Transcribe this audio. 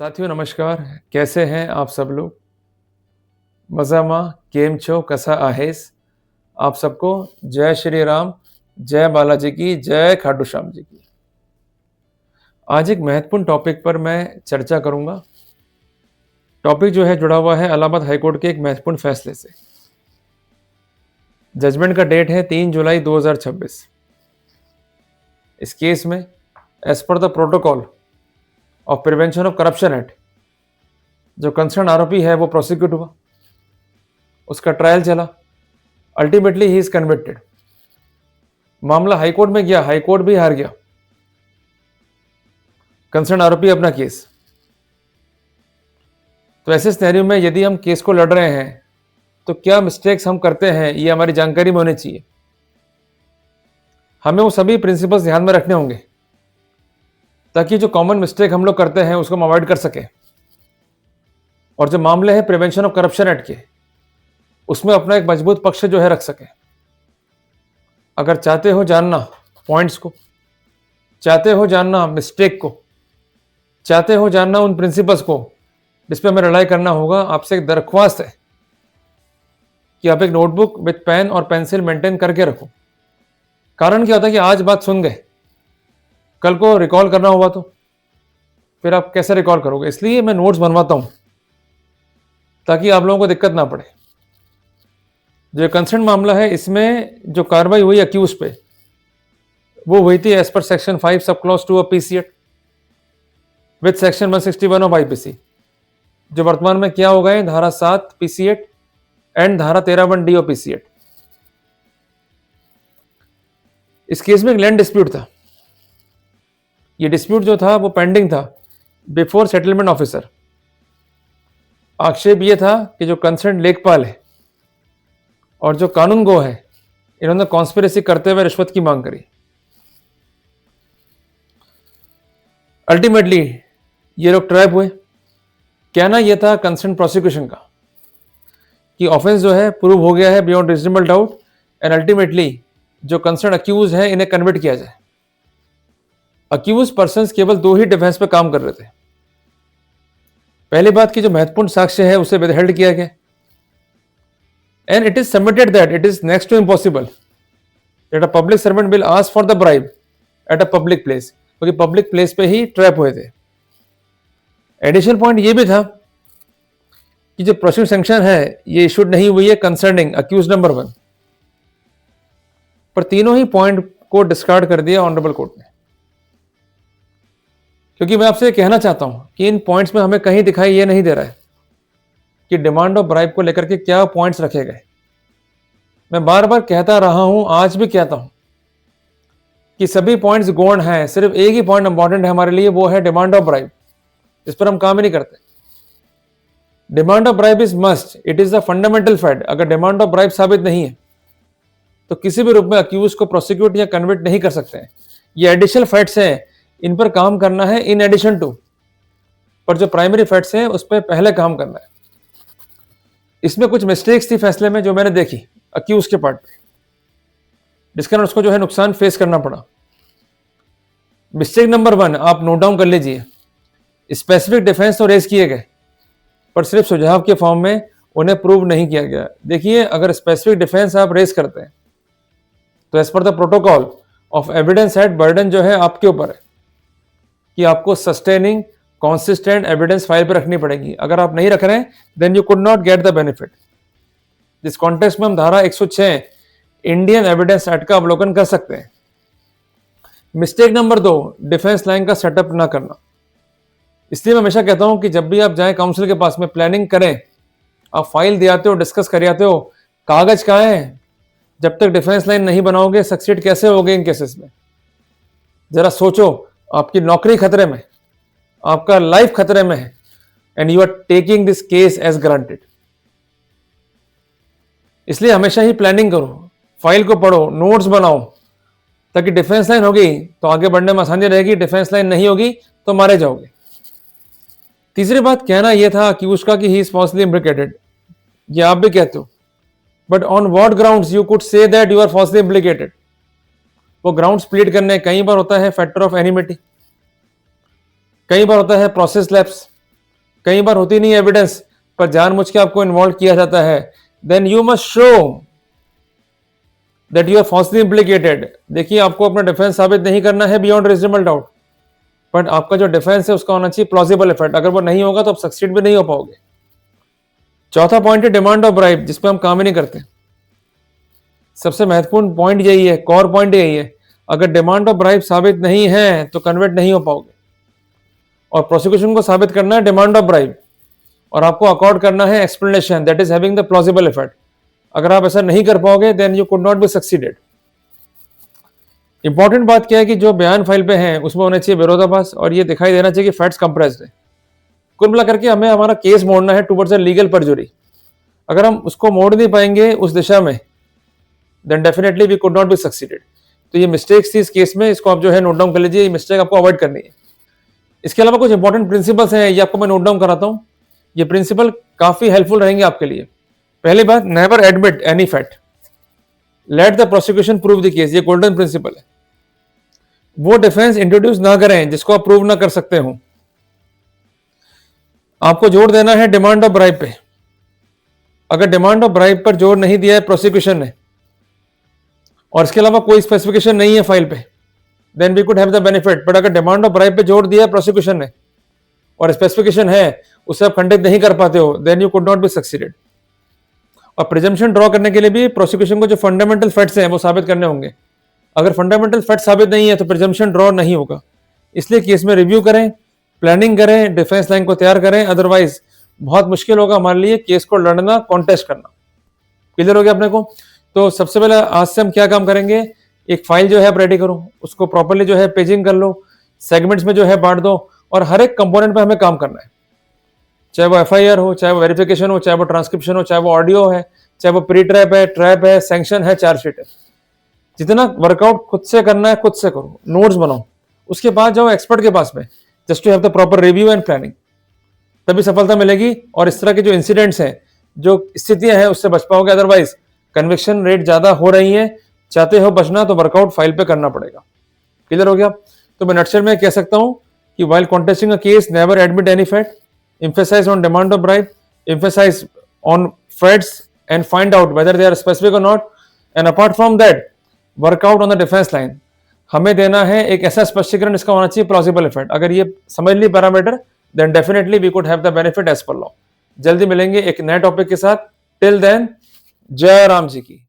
साथियों नमस्कार। कैसे हैं आप सब लोग? मज़ामा केम छो कसा आहेस? आप सबको जय श्री राम, जय बालाजी की, जय खाटू श्याम जी की। आज एक महत्वपूर्ण टॉपिक पर मैं चर्चा करूंगा। टॉपिक जो है जुड़ा हुआ है इलाहाबाद हाईकोर्ट के एक महत्वपूर्ण फैसले से। जजमेंट का डेट है 3 जुलाई 2026। इस केस में as per the protocol of prevention of corruption act जो कंसर्न आरोपी है वो प्रोसिक्यूट हुआ, उसका ट्रायल चला, अल्टीमेटली ही इज कन्विक्टेड। मामला हाईकोर्ट में गया, हाईकोर्ट भी हार गया, कंसर्न आरोपी अपना केस। तो ऐसे सिनेरियो में यदि हम केस को लड़ रहे हैं तो क्या मिस्टेक्स हम करते हैं ये हमारी जानकारी में होनी चाहिए। हमें वो सभी प्रिंसिपल्स ध्यान में रखने होंगे ताकि जो कॉमन मिस्टेक हम लोग करते हैं उसको हम अवॉइड कर सकें। और जो मामले हैं प्रिवेंशन ऑफ करप्शन एक्ट के, उसमें अपना एक मजबूत पक्ष जो है रख सकें। अगर चाहते हो जानना पॉइंट्स को, चाहते हो जानना मिस्टेक को, चाहते हो जानना उन प्रिंसिपल्स को जिस पे हमें रिलाई करना होगा, आपसे एक दरख्वास्त है कि आप एक नोटबुक विथ पेन और पेंसिल मेंटेन करके रखो। कारण क्या होता है कि आज बात सुन गए, कल को रिकॉल करना होगा तो फिर आप कैसे रिकॉल करोगे। इसलिए मैं नोट्स बनवाता हूं ताकि आप लोगों को दिक्कत ना पड़े। जो कंसर्न मामला है इसमें जो कार्रवाई हुई अक्यूज पे वो हुई थी as per section 5 sub clause 2 of PC act with section 161 of IPC, जो वर्तमान में क्या हो गए धारा 7 पीसी एक्ट एंड धारा 13(1)(d) ऑफ पीसी एक्ट। इस केस में एक लैंड डिस्प्यूट था। ये डिस्प्यूट जो था वो पेंडिंग था बिफोर सेटलमेंट ऑफिसर। आक्षेप ये था कि जो कंसर्न लेखपाल है और जो कानून गो है, इन्होंने कॉन्स्पिरेसी करते हुए रिश्वत की मांग करी। अल्टीमेटली ये लोग ट्रैप हुए। कहना यह था कंसर्न प्रोसिक्यूशन का कि ऑफेंस जो है प्रूव हो गया है beyond reasonable doubt and ultimately जो कंसर्न अक्यूज है इन्हें कन्विक्ट किया जाए। अक्यूज पर्संस केवल 2 ही डिफेंस पे काम कर रहे थे। पहली बात की जो महत्वपूर्ण साक्ष्य है उसे विदहेल्ड किया गया and it is submitted that it is next to impossible that a public servant will ask for the bribe at a public place, क्योंकि पब्लिक प्लेस पे ही ट्रैप हुए थे। एडिशनल पॉइंट ये भी था कि जो प्रोसिक्यूशन सैंक्शन है ये इशूड नहीं हुई है कंसर्निंग अक्यूज नंबर 1, पर तीनों ही पॉइंट को डिस्कार्ड कर दिया ऑनरेबल कोर्ट ने। क्योंकि मैं आपसे कहना चाहता हूं कि इन पॉइंट्स में हमें कहीं दिखाई ये नहीं दे रहा है कि डिमांड ऑफ ब्राइब को लेकर के क्या पॉइंट्स रखे गए। मैं बार बार कहता रहा हूं, आज भी कहता हूं कि सभी पॉइंट्स गौण हैं, सिर्फ एक ही पॉइंट इंपॉर्टेंट है हमारे लिए, वो है डिमांड ऑफ ब्राइब। इस पर हम काम ही नहीं करते। Demand of bribe is must, it is the fundamental fact. अगर डिमांड ऑफ ब्राइब साबित नहीं है तो किसी भी रूप में अक्यूज को प्रोसिक्यूट या कन्विक्ट नहीं कर सकते हैं। ये एडिशनल फैक्ट्स हैं, इन पर काम करना है इन एडिशन टू, पर जो प्राइमरी फैक्ट्स हैं उस पर पहले काम करना है। इसमें कुछ मिस्टेक्स थी फैसले में जो मैंने देखी अक्यूज के पार्ट पे, जिसके कारण उसको जो है नुकसान फेस करना पड़ा। मिस्टेक नंबर 1 आप नोट डाउन कर लीजिए। स्पेसिफिक डिफेंस तो रेज किए गए पर सिर्फ सुझाव के फॉर्म में उन्हें प्रूव नहीं किया गया। देखिए, अगर स्पेसिफिक डिफेंस आप रेज करते हैं तो as per the protocol of evidence act burden जो है आपके ऊपर है कि आपको सस्टेनिंग कॉन्सिस्टेंट एविडेंस फाइल पर रखनी पड़ेगी। अगर आप नहीं रख रहे हैं then you could not get the benefit. जिस कॉन्टेक्स्ट में हम धारा 106 इंडियन एविडेंस एक्ट का अवलोकन कर सकते हैं। मिस्टेक नंबर 2 डिफेंस लाइन का सेटअप ना करना। इसलिए मैं हमेशा कहता हूं कि जब भी आप जाएं काउंसिल के पास में, प्लानिंग करें, आप फाइल दे आते हो, डिस्कस कर आते हो, कागज कहाँ है? जब तक डिफेंस लाइन नहीं बनाओगे सक्सीड कैसे होगे इन केसेस में? जरा सोचो, आपकी नौकरी खतरे में, आपका लाइफ खतरे में है and you are taking this case as granted. इसलिए हमेशा ही प्लानिंग करो, फाइल को पढ़ो, नोट्स बनाओ, ताकि डिफेंस लाइन होगी तो आगे बढ़ने में आसानी रहेगी, डिफेंस लाइन नहीं होगी तो मारे जाओगे। तीसरी बात कहना यह था कि उसका कि ही इज फॉल्सली इम्प्लिकेटेड। ये आप भी कहते हो, but on what grounds you could say that you are falsely implicated? वो ग्राउंड्स प्लीड करने कई बार होता है फैक्टर ऑफ एनिमिटी, कई बार होता है प्रोसेस लैप्स, कई बार होती नहीं एविडेंस, पर जानबूझ के आपको इन्वॉल्व किया जाता है, then you must show that you are falsely implicated. देखिए, आपको अपना डिफेंस साबित नहीं करना है बियॉन्ड रीजनेबल डाउट, बट आपका जो डिफेंस है उसका होना चाहिए प्लॉजिबल इफेक्ट। अगर वो नहीं होगा तो आप सक्सीड भी नहीं हो पाओगे। चौथा पॉइंट है डिमांड ऑफ ब्राइब, जिस पे हम काम ही नहीं करते। सबसे महत्वपूर्ण पॉइंट यही है, कोर पॉइंट यही है, अगर डिमांड ऑफ ब्राइब साबित नहीं है तो कन्वर्ट नहीं हो पाओगे। और प्रोसिक्यूशन को साबित करना है डिमांड ऑफ ब्राइब, और आपको अकॉर्ड करना है explanation that is having the plausible effect. अगर आप ऐसा नहीं कर पाओगे then you could not be succeeded. Important बात क्या है कि जो बयान फाइल पे है उसमें होना चाहिए विरोधाभास, और ये दिखाई देना चाहिए कि फैक्ट्स कंप्रेस्ड है। कुल मिलाकर के हमें हमारा केस मोड़ना है टुवर्ड्स अ लीगल परजुरी। अगर हम उसको मोड़ नहीं पाएंगे उस दिशा में, then definitely we could not be succeeded. तो ये मिस्टेक्स थी इस केस में, इसको आप जो है नोट डाउन कर लीजिए, ये मिस्टेक आपको अवॉइड करनी है। इसके अलावा कुछ इंपॉर्टेंट प्रिंसिपल्स हैं, ये आपको मैं नोट डाउन कराता हूँ। ये प्रिंसिपल काफी हेल्पफुल रहेंगे आपके लिए। पहली बात, never admit any fact, let the prosecution prove the case. ये गोल्डन प्रिंसिपल है। वो डिफेंस इंट्रोड्यूस ना करें जिसको आप प्रूव ना कर सकते हो। आपको जोर देना है डिमांड ऑफ ब्राइब पे। अगर डिमांड ऑफ ब्राइब पर जोर नहीं दिया है प्रोसिक्यूशन ने, और इसके अलावा कोई स्पेसिफिकेशन नहीं है फाइल पे, then we could have the benefit. But अगर डिमांड ऑफ ब्राइब पे जोर दिया है प्रोसिक्यूशन ने और स्पेसिफिकेशन है, उसे आप खंडित नहीं कर पाते हो, then you could not be succeeded. और प्रिजम्पशन ड्रॉ करने के लिए भी प्रोसिक्यूशन को जो फंडामेंटल फैक्ट्स हैं वो साबित करने होंगे। अगर फंडामेंटल फैक्ट साबित नहीं है तो प्रिजम्पशन ड्रॉ नहीं होगा। इसलिए केस में रिव्यू करें, प्लानिंग करें, डिफेंस लाइन को तैयार करें, अदरवाइज बहुत मुश्किल होगा हमारे लिए केस को लड़ना, कॉन्टेस्ट करना। क्लियर हो गया अपने को? तो सबसे पहले आज से हम क्या काम करेंगे, एक फाइल जो है आप रेडी करो, उसको प्रॉपर्ली जो है पेजिंग कर लो, सेगमेंट्स में जो है बांट दो, और हर एक कंपोनेंट पे हमें काम करना है। चाहे वो एफआईआर हो, चाहे वो वेरिफिकेशन हो, चाहे वो ट्रांसक्रिप्शन हो, चाहे वो ऑडियो है, चाहे वो प्री ट्रैप है, सैंक्शन है, चार्जशीट है। जितना वर्कआउट खुद से करना है खुद से करो, नोट्स बनाओ, उसके बाद जाओ एक्सपर्ट के पास में, just to have the proper review and planning. तभी सफलता मिलेगी, और इस तरह के जो इंसिडेंट्स हैं, जो स्थितियां हैं, उससे बच पाओगे। अदरवाइज कन्विक्शन रेट ज्यादा हो रही है, चाहते हो बचना तो वर्कआउट फाइल पे करना पड़ेगा। क्लियर हो गया? तो मैं नटशेल में कह सकता हूं कि while contesting a case, never admit any fact, emphasize on demand of bribe, emphasize on facts and find out whether they are specific or not, and apart from that work out on the defense line। हमें देना है एक ऐसा स्पष्टीकरण, इसका होना चाहिए plausible effect. अगर ये समझ ली parameter, then definitely we could have the benefit as per law. जल्दी मिलेंगे एक नए टॉपिक के साथ। टिल देन, जय राम जी की।